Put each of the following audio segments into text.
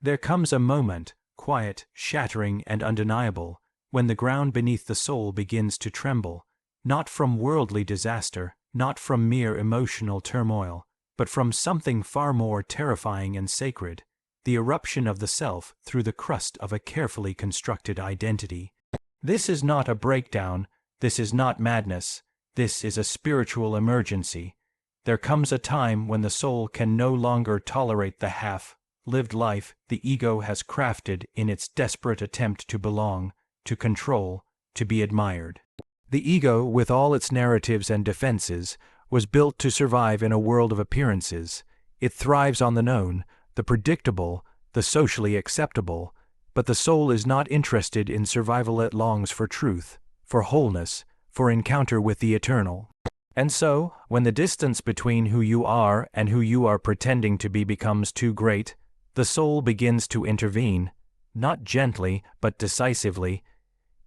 There comes a moment, quiet, shattering, and undeniable, when the ground beneath the soul begins to tremble, not from worldly disaster, not from mere emotional turmoil, but from something far more terrifying and sacred, the eruption of the self through the crust of a carefully constructed identity. This is not a breakdown, this is not madness, this is a spiritual emergency. There comes a time when the soul can no longer tolerate the half-lived life the ego has crafted in its desperate attempt to belong, to control, to be admired. The ego, with all its narratives and defenses, was built to survive in a world of appearances. It thrives on the known, the predictable, the socially acceptable, but the soul is not interested in survival. It longs for truth, for wholeness, for encounter with the eternal. And so, when the distance between who you are and who you are pretending to be becomes too great, the soul begins to intervene, not gently, but decisively.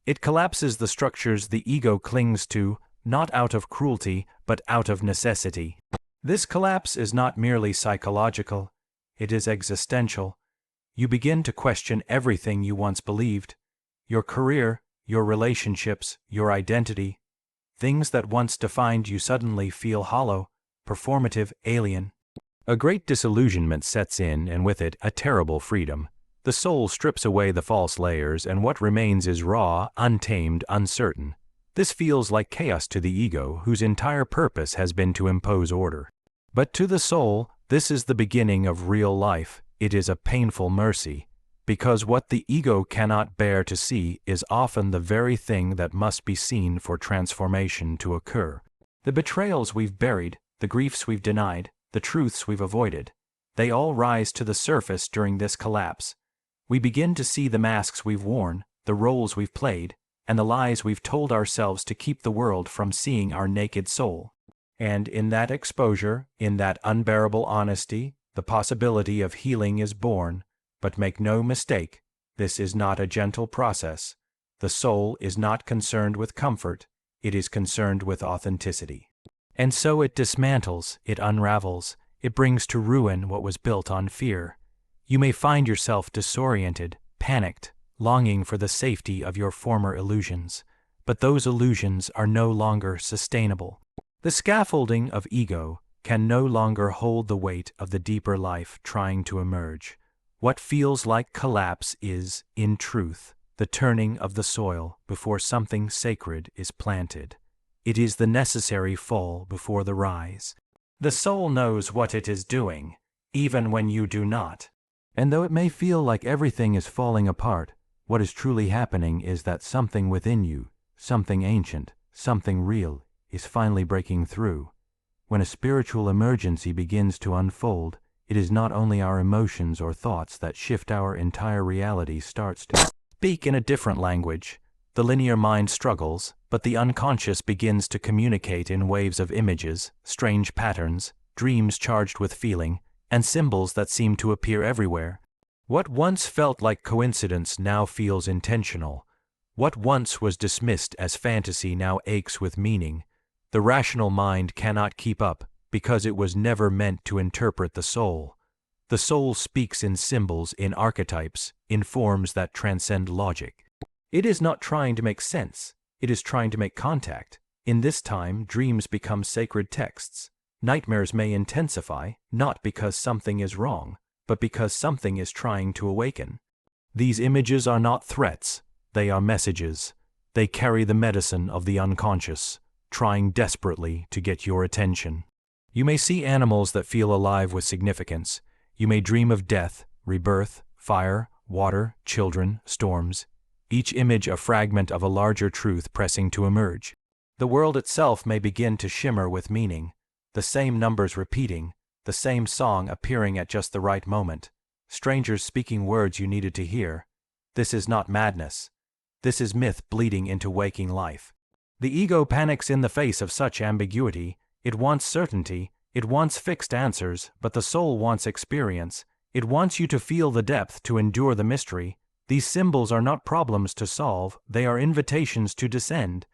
It collapses the structures the ego clings to, not out of cruelty, but out of necessity. This collapse is not merely psychological, it is existential. You begin to question everything you once believed: your career, your relationships, your identity. Things that once defined you suddenly feel hollow, performative, alien. A great disillusionment sets in, and with it a terrible freedom. The soul strips away the false layers, and what remains is raw, untamed, uncertain. This feels like chaos to the ego, whose entire purpose has been to impose order. But to the soul, this is the beginning of real life. It is a painful mercy, because what the ego cannot bear to see is often the very thing that must be seen for transformation to occur. The betrayals we've buried, the griefs we've denied, the truths we've avoided, they all rise to the surface during this collapse. We begin to see the masks we've worn, the roles we've played, and the lies we've told ourselves to keep the world from seeing our naked soul. And in that exposure, in that unbearable honesty, the possibility of healing is born. But make no mistake, this is not a gentle process. The soul is not concerned with comfort, it is concerned with authenticity. And so it dismantles, it unravels, it brings to ruin what was built on fear. You may find yourself disoriented, panicked, longing for the safety of your former illusions, but those illusions are no longer sustainable. The scaffolding of ego can no longer hold the weight of the deeper life trying to emerge. What feels like collapse is, in truth, the turning of the soil before something sacred is planted. It is the necessary fall before the rise. The soul knows what it is doing, even when you do not. And though it may feel like everything is falling apart, what is truly happening is that something within you, something ancient, something real, is finally breaking through. When a spiritual emergency begins to unfold, it is not only our emotions or thoughts that shift. Our entire reality starts to speak in a different language. The linear mind struggles, but the unconscious begins to communicate in waves of images, strange patterns, dreams charged with feeling, and symbols that seem to appear everywhere. What once felt like coincidence now feels intentional. What once was dismissed as fantasy now aches with meaning. The rational mind cannot keep up, because it was never meant to interpret the soul. The soul speaks in symbols, in archetypes, in forms that transcend logic. It is not trying to make sense, it is trying to make contact. In this time, dreams become sacred texts. Nightmares may intensify, not because something is wrong, but because something is trying to awaken. These images are not threats, they are messages. They carry the medicine of the unconscious, trying desperately to get your attention. You may see animals that feel alive with significance. You may dream of death, rebirth, fire, water, children, storms. Each image a fragment of a larger truth pressing to emerge. The world itself may begin to shimmer with meaning. The same numbers repeating, the same song appearing at just the right moment, strangers speaking words you needed to hear. This is not madness. This is myth bleeding into waking life. The ego panics in the face of such ambiguity. It wants certainty, it wants fixed answers, but the soul wants experience. It wants you to feel the depth, to endure the mystery. These symbols are not problems to solve, they are invitations to descend.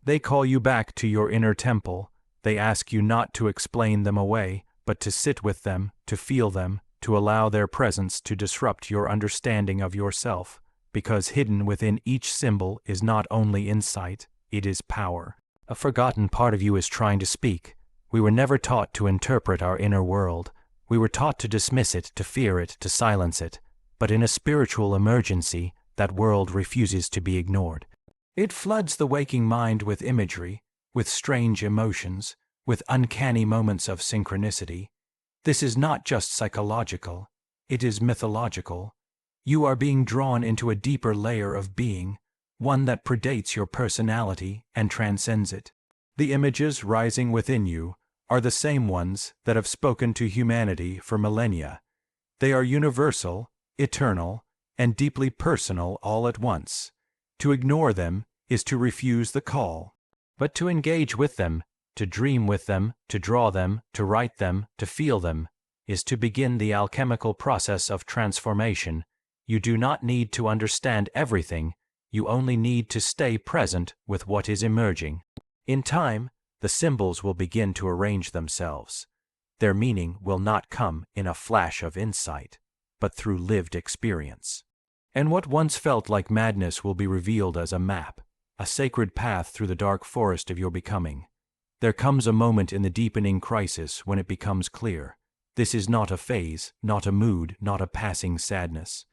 They call you back to your inner temple. They ask you not to explain them away, but to sit with them, to feel them, to allow their presence to disrupt your understanding of yourself, because hidden within each symbol is not only insight, it is power. A forgotten part of you is trying to speak. We were never taught to interpret our inner world. We were taught to dismiss it, to fear it, to silence it. But in a spiritual emergency, that world refuses to be ignored. It floods the waking mind with imagery, with strange emotions, with uncanny moments of synchronicity. This is not just psychological, it is mythological. You are being drawn into a deeper layer of being, one that predates your personality and transcends it. The images rising within you are the same ones that have spoken to humanity for millennia. They are universal, eternal, and deeply personal all at once. To ignore them is to refuse the call. But to engage with them, to dream with them, to draw them, to write them, to feel them, is to begin the alchemical process of transformation. You do not need to understand everything, you only need to stay present with what is emerging. In time, the symbols will begin to arrange themselves. Their meaning will not come in a flash of insight, but through lived experience. And what once felt like madness will be revealed as a map, a sacred path through the dark forest of your becoming. There comes a moment in the deepening crisis when it becomes clear. This is not a phase, not a mood, not a passing sadness.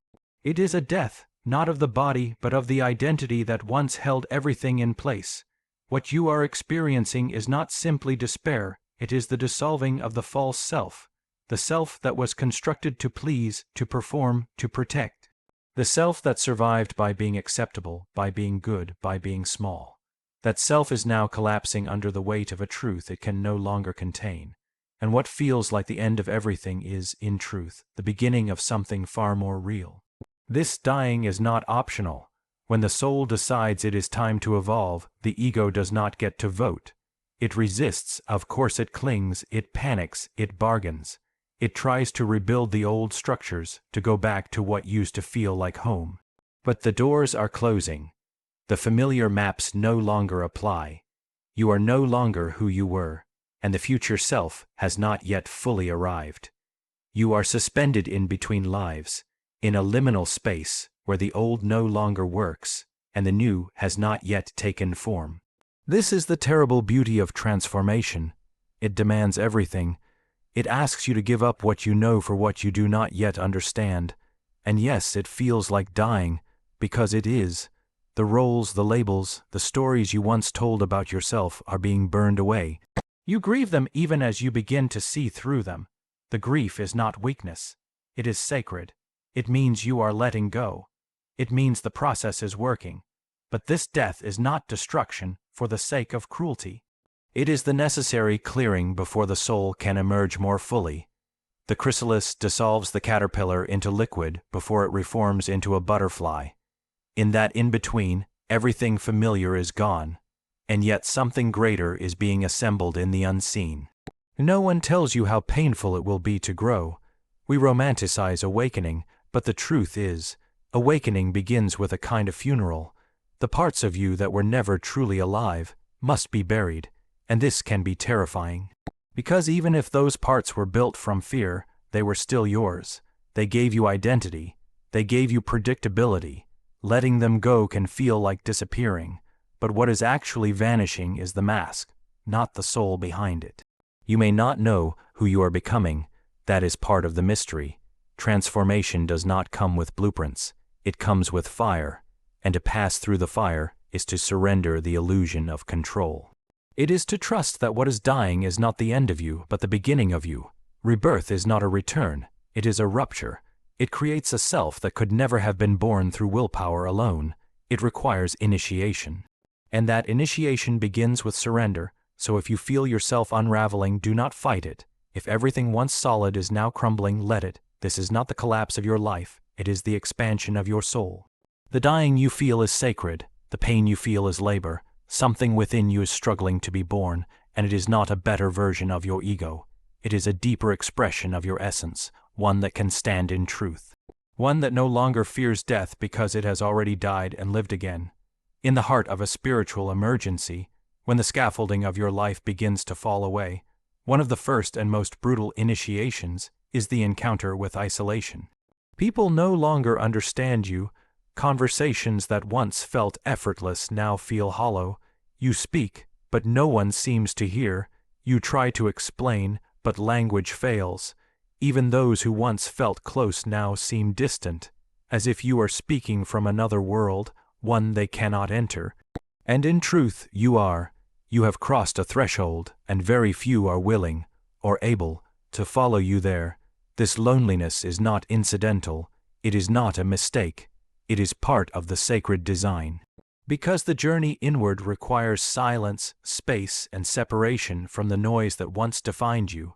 It is a death, not of the body, but of the identity that once held everything in place. What you are experiencing is not simply despair, it is the dissolving of the false self, the self that was constructed to please, to perform, to protect. The self that survived by being acceptable, by being good, by being small. That self is now collapsing under the weight of a truth it can no longer contain. And what feels like the end of everything is, in truth, the beginning of something far more real. This dying is not optional. When the soul decides it is time to evolve, the ego does not get to vote. It resists, of course it clings, it panics, it bargains. It tries to rebuild the old structures, to go back to what used to feel like home. But the doors are closing. The familiar maps no longer apply. You are no longer who you were, and the future self has not yet fully arrived. You are suspended in between lives, in a liminal space where the old no longer works, and the new has not yet taken form. This is the terrible beauty of transformation. It demands everything. It asks you to give up what you know for what you do not yet understand. And yes, it feels like dying, because it is. The roles, the labels, the stories you once told about yourself are being burned away. You grieve them even as you begin to see through them. The grief is not weakness. It is sacred. It means you are letting go. It means the process is working. But this death is not destruction for the sake of cruelty. It is the necessary clearing before the soul can emerge more fully. The chrysalis dissolves the caterpillar into liquid before it reforms into a butterfly. In that in-between, everything familiar is gone, and yet something greater is being assembled in the unseen. No one tells you how painful it will be to grow. We romanticize awakening, but the truth is, awakening begins with a kind of funeral. The parts of you that were never truly alive must be buried, and this can be terrifying. Because even if those parts were built from fear, they were still yours. They gave you identity. They gave you predictability. Letting them go can feel like disappearing, but what is actually vanishing is the mask, not the soul behind it. You may not know who you are becoming. That is part of the mystery. Transformation does not come with blueprints. It comes with fire, and to pass through the fire is to surrender the illusion of control. It is to trust that what is dying is not the end of you, but the beginning of you. Rebirth is not a return. It is a rupture. It creates a self that could never have been born through willpower alone. It requires initiation. And that initiation begins with surrender, so if you feel yourself unraveling, do not fight it. If everything once solid is now crumbling, let it. This is not the collapse of your life, it is the expansion of your soul. The dying you feel is sacred, the pain you feel is labor. Something within you is struggling to be born, and it is not a better version of your ego. It is a deeper expression of your essence, one that can stand in truth. One that no longer fears death because it has already died and lived again. In the heart of a spiritual emergency, when the scaffolding of your life begins to fall away, one of the first and most brutal initiations is the encounter with isolation. People no longer understand you. Conversations that once felt effortless now feel hollow. You speak, but no one seems to hear. You try to explain, but language fails. Even those who once felt close now seem distant, as if you are speaking from another world, one they cannot enter. And in truth, you are. You have crossed a threshold, and very few are willing, or able, to follow you there. This loneliness is not incidental. It is not a mistake. It is part of the sacred design. Because the journey inward requires silence, space, and separation from the noise that once defined you,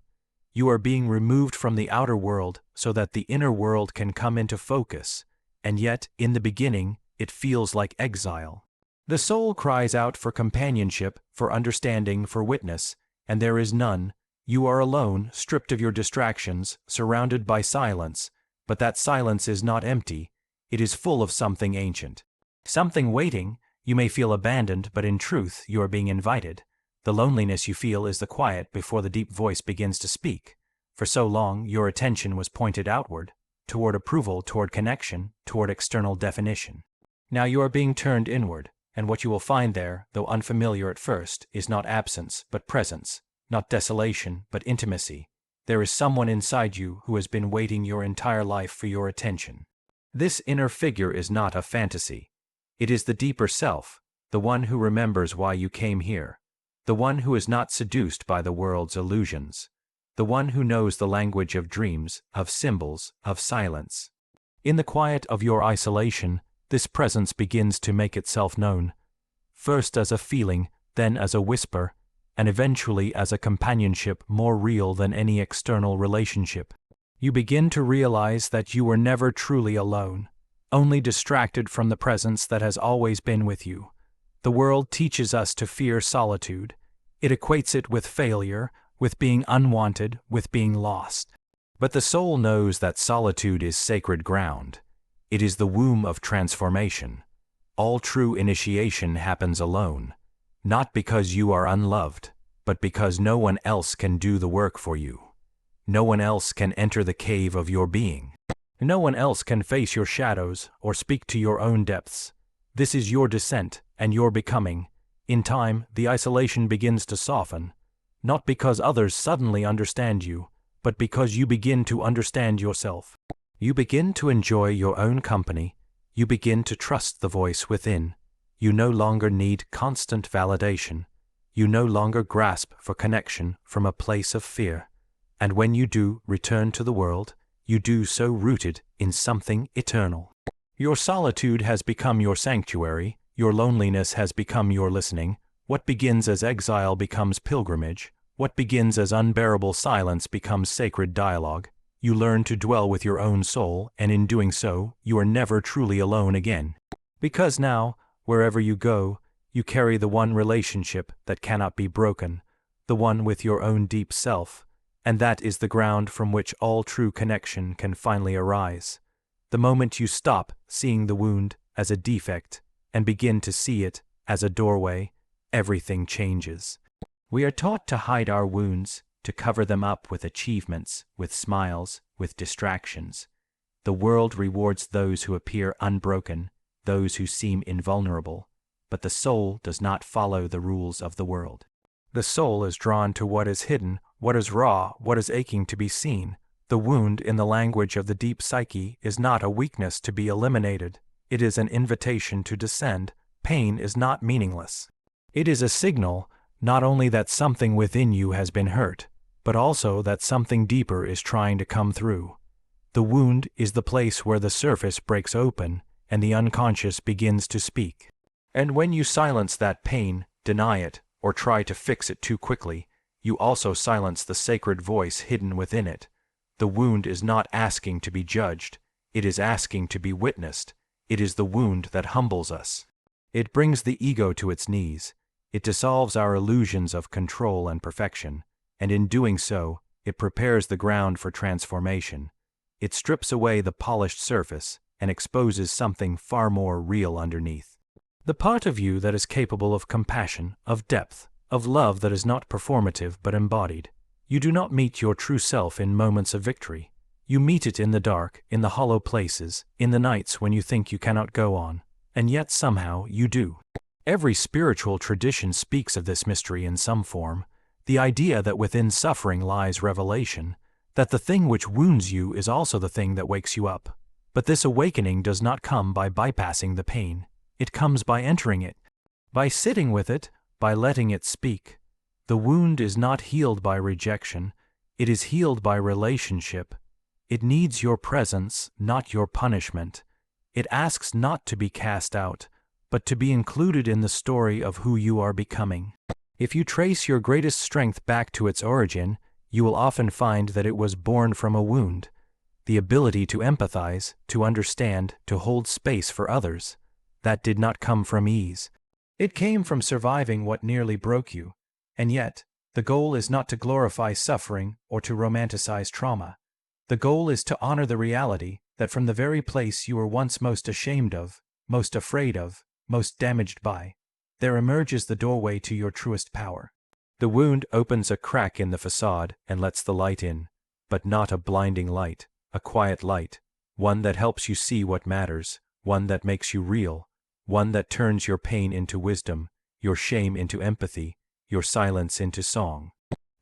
you are being removed from the outer world so that the inner world can come into focus, and yet, in the beginning, it feels like exile. The soul cries out for companionship, for understanding, for witness, and there is none. You are alone, stripped of your distractions, surrounded by silence, but that silence is not empty. It is full of something ancient. Something waiting. You may feel abandoned, but in truth, you are being invited. The loneliness you feel is the quiet before the deep voice begins to speak. For so long, your attention was pointed outward, toward approval, toward connection, toward external definition. Now you are being turned inward, and what you will find there, though unfamiliar at first, is not absence, but presence, not desolation, but intimacy. There is someone inside you who has been waiting your entire life for your attention. This inner figure is not a fantasy. It is the deeper self, the one who remembers why you came here, the one who is not seduced by the world's illusions, the one who knows the language of dreams, of symbols, of silence. In the quiet of your isolation, this presence begins to make itself known, first as a feeling, then as a whisper, and eventually as a companionship more real than any external relationship. You begin to realize that you were never truly alone, only distracted from the presence that has always been with you. The world teaches us to fear solitude. It equates it with failure, with being unwanted, with being lost. But the soul knows that solitude is sacred ground. It is the womb of transformation. All true initiation happens alone, not because you are unloved, but because no one else can do the work for you. No one else can enter the cave of your being. No one else can face your shadows or speak to your own depths. This is your descent and your becoming. In time, the isolation begins to soften, not because others suddenly understand you, but because you begin to understand yourself. You begin to enjoy your own company. You begin to trust the voice within. You no longer need constant validation. You no longer grasp for connection from a place of fear. And when you do return to the world, you do so rooted in something eternal. Your solitude has become your sanctuary. Your loneliness has become your listening. What begins as exile becomes pilgrimage. What begins as unbearable silence becomes sacred dialogue. You learn to dwell with your own soul, and in doing so, you are never truly alone again. Because now, wherever you go, you carry the one relationship that cannot be broken, the one with your own deep self, and that is the ground from which all true connection can finally arise. The moment you stop seeing the wound as a defect and begin to see it as a doorway, everything changes. We are taught to hide our wounds, to cover them up with achievements, with smiles, with distractions. The world rewards those who appear unbroken, those who seem invulnerable, but the soul does not follow the rules of the world. The soul is drawn to what is hidden, what is raw, what is aching to be seen. The wound, in the language of the deep psyche, is not a weakness to be eliminated. It is an invitation to descend. Pain is not meaningless. It is a signal, not only that something within you has been hurt, but also that something deeper is trying to come through. The wound is the place where the surface breaks open and the unconscious begins to speak. And when you silence that pain, deny it, or try to fix it too quickly, you also silence the sacred voice hidden within it. The wound is not asking to be judged. It is asking to be witnessed. It is the wound that humbles us. It brings the ego to its knees. It dissolves our illusions of control and perfection, and in doing so, it prepares the ground for transformation. It strips away the polished surface and exposes something far more real underneath. The part of you that is capable of compassion, of depth, of love that is not performative but embodied. You do not meet your true self in moments of victory. You meet it in the dark, in the hollow places, in the nights when you think you cannot go on, and yet somehow you do. Every spiritual tradition speaks of this mystery in some form, the idea that within suffering lies revelation, that the thing which wounds you is also the thing that wakes you up. But this awakening does not come by bypassing the pain. It comes by entering it, by sitting with it, by letting it speak. The wound is not healed by rejection, it is healed by relationship. It needs your presence, not your punishment. It asks not to be cast out, but to be included in the story of who you are becoming. If you trace your greatest strength back to its origin, you will often find that it was born from a wound. The ability to empathize, to understand, to hold space for others. That did not come from ease. It came from surviving what nearly broke you. And yet, the goal is not to glorify suffering or to romanticize trauma. The goal is to honor the reality that from the very place you were once most ashamed of, most afraid of, most damaged by, there emerges the doorway to your truest power. The wound opens a crack in the facade and lets the light in, but not a blinding light, a quiet light, one that helps you see what matters, one that makes you real, one that turns your pain into wisdom, your shame into empathy, your silence into song.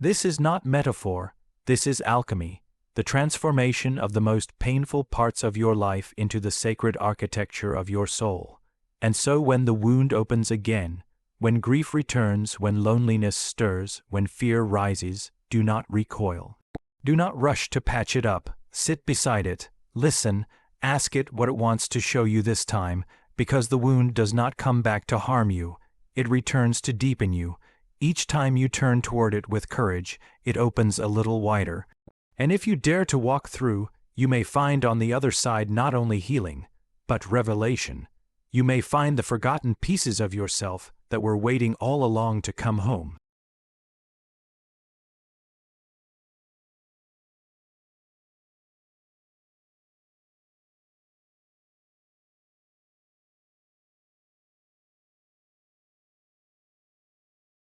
This is not metaphor, this is alchemy, the transformation of the most painful parts of your life into the sacred architecture of your soul. And so when the wound opens again, when grief returns, when loneliness stirs, when fear rises, do not recoil. Do not rush to patch it up, sit beside it, listen, ask it what it wants to show you this time, because the wound does not come back to harm you, it returns to deepen you. Each time you turn toward it with courage, it opens a little wider. And if you dare to walk through, you may find on the other side not only healing, but revelation. You may find the forgotten pieces of yourself that were waiting all along to come home.